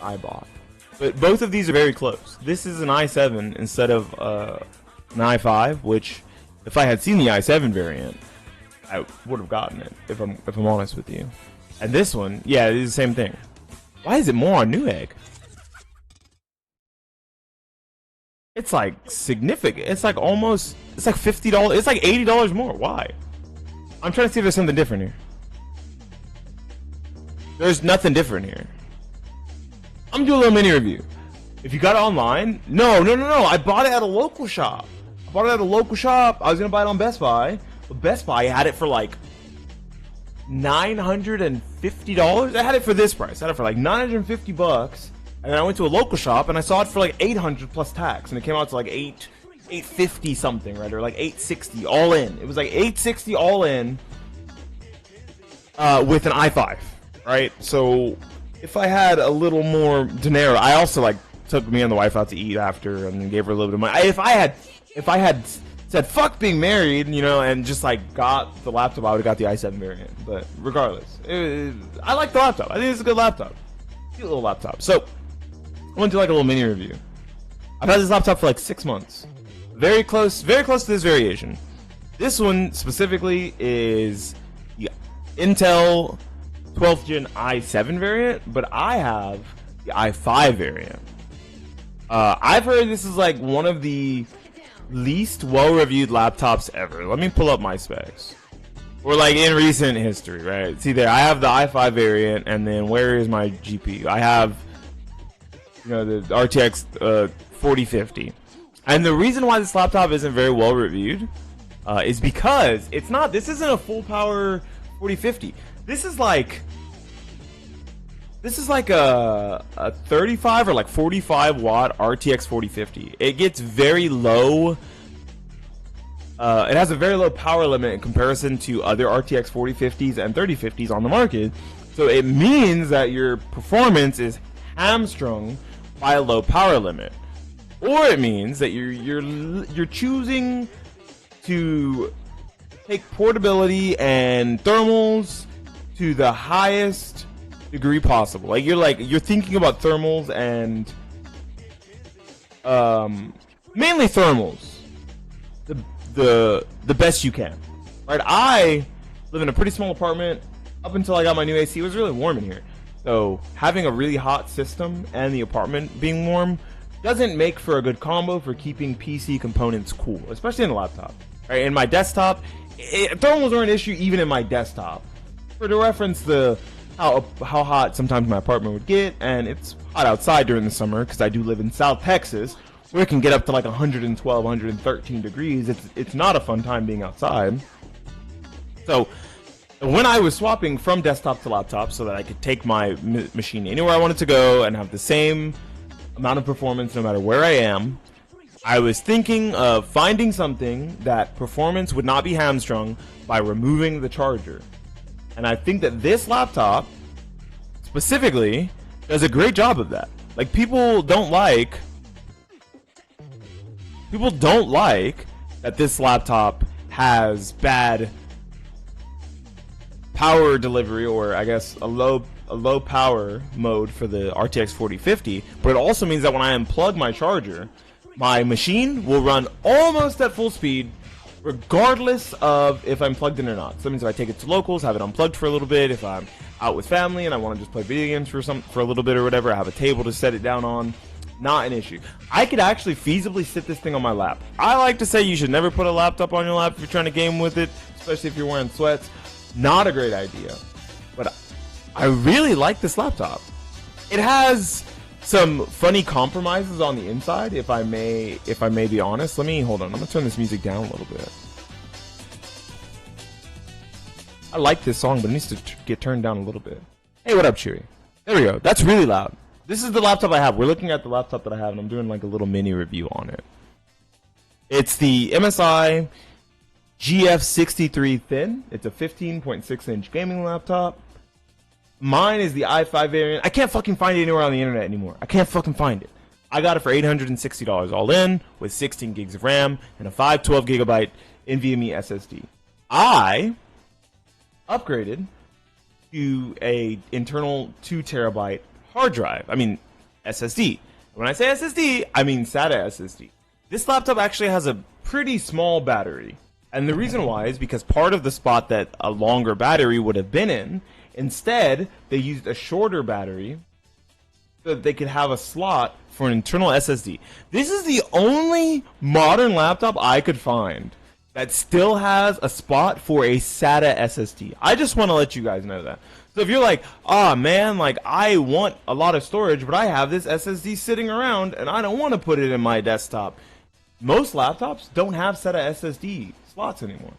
I bought. But both of these are very close. This is an i7 instead of an i5, which if I had seen the i7 variant, I would have gotten it, if I'm honest with you. And this one, yeah, it is the same thing. Why is it more on Newegg? It's like significant. It's like almost, it's like $50. It's like $80 more. Why? I'm trying to see if there's something different here. There's nothing different here. I'm doing a little mini review. If you got it online, no. I bought it at a local shop. I was gonna buy it on Best Buy, but Best Buy had it for like $950. I had it for this price. I had it for like 950 bucks. And then I went to a local shop and I saw it for like 800 plus tax, and it came out to like 850 something, right? Or like 860 all in. It was like 860 all in with an i5, right? So if I had a little more dinero, I also like took me and the wife out to eat after and then gave her a little bit of money. If I had said fuck being married, you know, and just like got the laptop, I would have got the i7 variant. But regardless, I like the laptop. I think it's a good laptop. Cute little laptop. So I want to do like a little mini review. I've had this laptop for like 6 months. Very close to this variation. This one specifically is the Intel 12th gen i7 variant, but I have the i5 variant. I've heard this is like one of the least well-reviewed laptops ever. Let me pull up my specs. Or like in recent history, right? See there, I have the i5 variant, and then where is my GPU? I have, you know, the RTX 4050. And the reason why this laptop isn't very well reviewed is because this isn't a full power 4050. This is like a 35 or like 45 watt RTX 4050. It gets very low. It has a very low power limit in comparison to other RTX 4050s and 3050s on the market. So it means that your performance is hamstrung by a low power limit, or it means that you're choosing to take portability and thermals to the highest degree possible. Like you're thinking about thermals and mainly thermals the best you can, right? I live in a pretty small apartment. Up until I got my new AC, it was really warm in here. So having a really hot system and the apartment being warm doesn't make for a good combo for keeping PC components cool, especially in a laptop. Right? In my desktop, thermals are an issue even in my desktop. For to reference how hot sometimes my apartment would get, and it's hot outside during the summer because I do live in South Texas, where it can get up to like 112, 113 degrees. It's not a fun time being outside. So when I was swapping from desktop to laptop so that I could take my machine anywhere I wanted to go and have the same amount of performance no matter where I am, I was thinking of finding something that performance would not be hamstrung by removing the charger. And I think that this laptop specifically does a great job of that. Like people don't like that this laptop has bad power delivery, or I guess a low power mode for the RTX 4050, but it also means that when I unplug my charger, my machine will run almost at full speed regardless of if I'm plugged in or not. So that means if I take it to locals, have it unplugged for a little bit, if I'm out with family and I want to just play video games for a little bit or whatever, I have a table to set it down on. Not an issue. I could actually feasibly sit this thing on my lap. I like to say you should never put a laptop on your lap if you're trying to game with it, especially if you're wearing sweats. Not a great idea. But I really like this laptop. It has some funny compromises on the inside, if I may be honest. Hold on. I'm gonna turn this music down a little bit. I like this song, but it needs to get turned down a little bit. Hey, what up, Cheery? There we go. That's really loud. This is the laptop I have. We're looking at the laptop that I have, and I'm doing like a little mini review on it. It's the MSI GF63 Thin. It's a 15.6-inch gaming laptop. Mine is the i5 variant. I can't fucking find it anywhere on the internet anymore. I can't fucking find it. I got it for $860 all in, with 16 gigs of RAM and a 512 gigabyte NVMe SSD. I upgraded to a internal 2 terabyte hard drive. I mean, SSD. When I say SSD, I mean SATA SSD. This laptop actually has a pretty small battery. And the reason why is because part of the spot that a longer battery would have been in, instead, they used a shorter battery so that they could have a slot for an internal SSD. This is the only modern laptop I could find that still has a spot for a SATA SSD. I just want to let you guys know that. So if you're like, oh man, like I want a lot of storage, but I have this SSD sitting around and I don't want to put it in my desktop. Most laptops don't have SATA SSD slots anymore.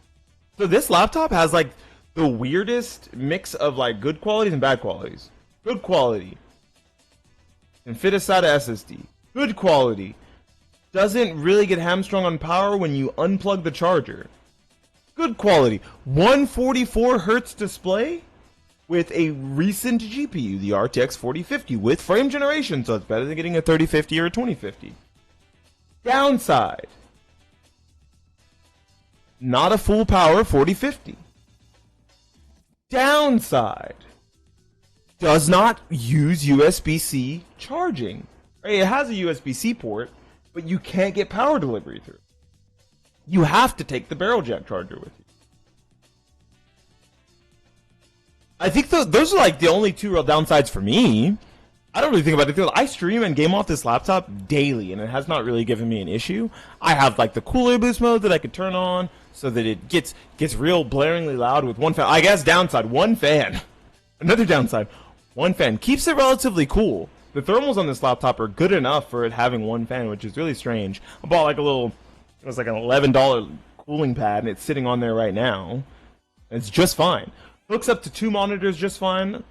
So this laptop has like the weirdest mix of like good qualities and bad qualities. Good quality can fit a SATA SSD. Good quality doesn't really get hamstrung on power when you unplug the charger. Good quality 144 Hz display with a recent GPU, the RTX 4050 with frame generation, so it's better than getting a 3050 or a 2050. Downside, not a full power 4050. Downside, does not use USB-C charging. Right? It has a USB-C port, but you can't get power delivery through. You have to take the barrel jack charger with you. I think those are like the only two real downsides for me. I don't really think about it. I stream and game off this laptop daily, and it has not really given me an issue. I have like the cooler boost mode that I could turn on so that it gets real blaringly loud with one fan. I guess downside, one fan. Another downside, one fan keeps it relatively cool. The thermals on this laptop are good enough for it having one fan, which is really strange. I bought like it was like an $11 cooling pad, and it's sitting on there right now. It's just fine. Hooks up to 2 monitors just fine.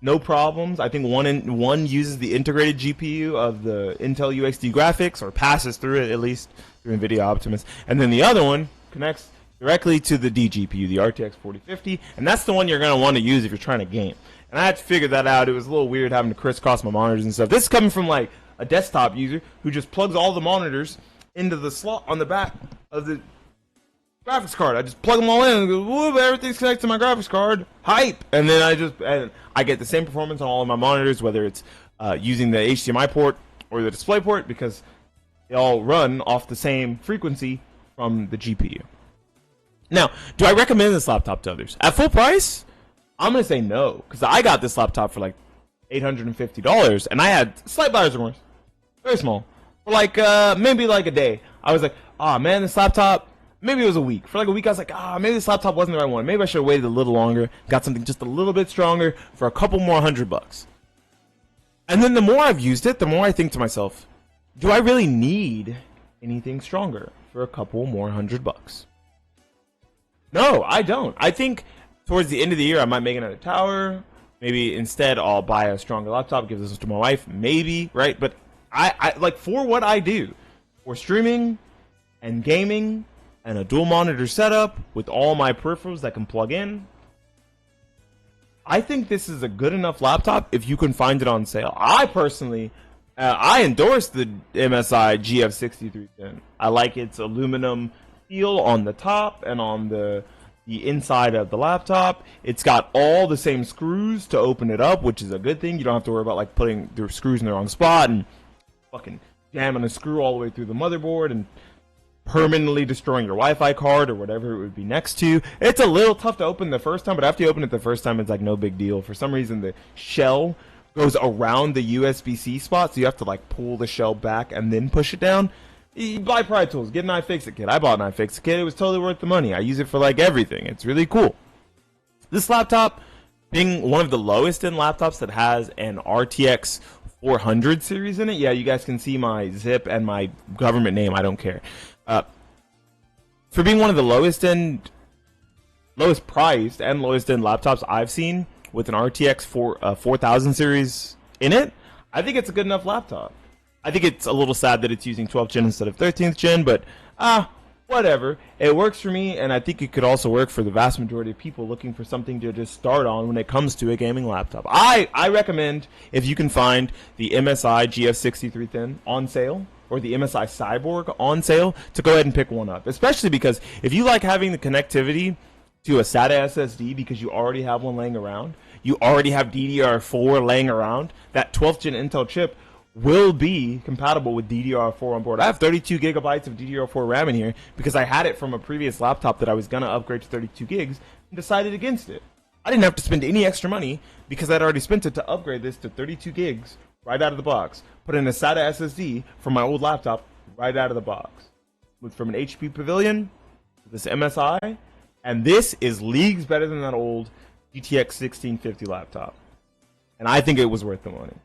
No problems. I think one uses the integrated GPU of the Intel UXD graphics, or passes through it at least through NVIDIA Optimus. And then the other one connects directly to the DGPU, the RTX 4050, and that's the one you're going to want to use if you're trying to game. And I had to figure that out. It was a little weird having to crisscross my monitors and stuff. This is coming from like a desktop user who just plugs all the monitors into the slot on the back of the graphics card. I just plug them all in and go, whoop, everything's connected to my graphics card. Hype! And then I get the same performance on all of my monitors, whether it's using the HDMI port or the display port, because they all run off the same frequency from the GPU. Now, do I recommend this laptop to others? At full price, I'm going to say no, because I got this laptop for like $850, and I had slight buyer's remorse. Very small. For like, maybe like a day. I was like, oh man, this laptop, maybe it was a week. For like a week, I was like, maybe this laptop wasn't the right one. Maybe I should have waited a little longer, got something just a little bit stronger for a couple more $100. And then the more I've used it, the more I think to myself, do I really need anything stronger for a couple more $100? No, I don't. I think towards the end of the year, I might make another tower. Maybe instead, I'll buy a stronger laptop, give this to my wife. Maybe, right? But I like, for what I do, for streaming and gaming and a dual monitor setup with all my peripherals that can plug in, I think this is a good enough laptop if you can find it on sale. I personally, I endorse the MSI GF63. I like its aluminum feel on the top and on the inside of the laptop. It's got all the same screws to open it up, which is a good thing. You don't have to worry about like putting the screws in the wrong spot and fucking jamming a screw all the way through the motherboard and permanently destroying your Wi-Fi card or whatever it would be next to. It's a little tough to open the first time, but after you open it the first time, it's like no big deal. For some reason, the shell goes around the USB-C spot, so you have to like pull the shell back and then push it down. You buy Pry Tools, get an iFixit kit. I bought an iFixit kit. It was totally worth the money. I use it for like everything. It's really cool. This laptop, being one of the lowest end laptops that has an RTX 400 series in it. Yeah, you guys can see my zip and my government name. I don't care. For being one of the lowest priced and lowest end laptops I've seen with an RTX 4000 series in it, I think it's a good enough laptop. I think it's a little sad that it's using 12th gen instead of 13th gen, but whatever. It works for me, and I think it could also work for the vast majority of people looking for something to just start on when it comes to a gaming laptop. I recommend, if you can find the MSI GF63 Thin on sale, or the MSI Cyborg on sale, to go ahead and pick one up. Especially because if you like having the connectivity to a SATA SSD because you already have one laying around, you already have DDR4 laying around, that 12th gen Intel chip will be compatible with DDR4 on board. I have 32 gigabytes of DDR4 RAM in here because I had it from a previous laptop that I was going to upgrade to 32 gigs and decided against it. I didn't have to spend any extra money because I'd already spent it to upgrade this to 32 gigs right out of the box. Put in a SATA SSD from my old laptop right out of the box. With from an HP Pavilion, this MSI, and this is leagues better than that old GTX 1650 laptop. And I think it was worth the money.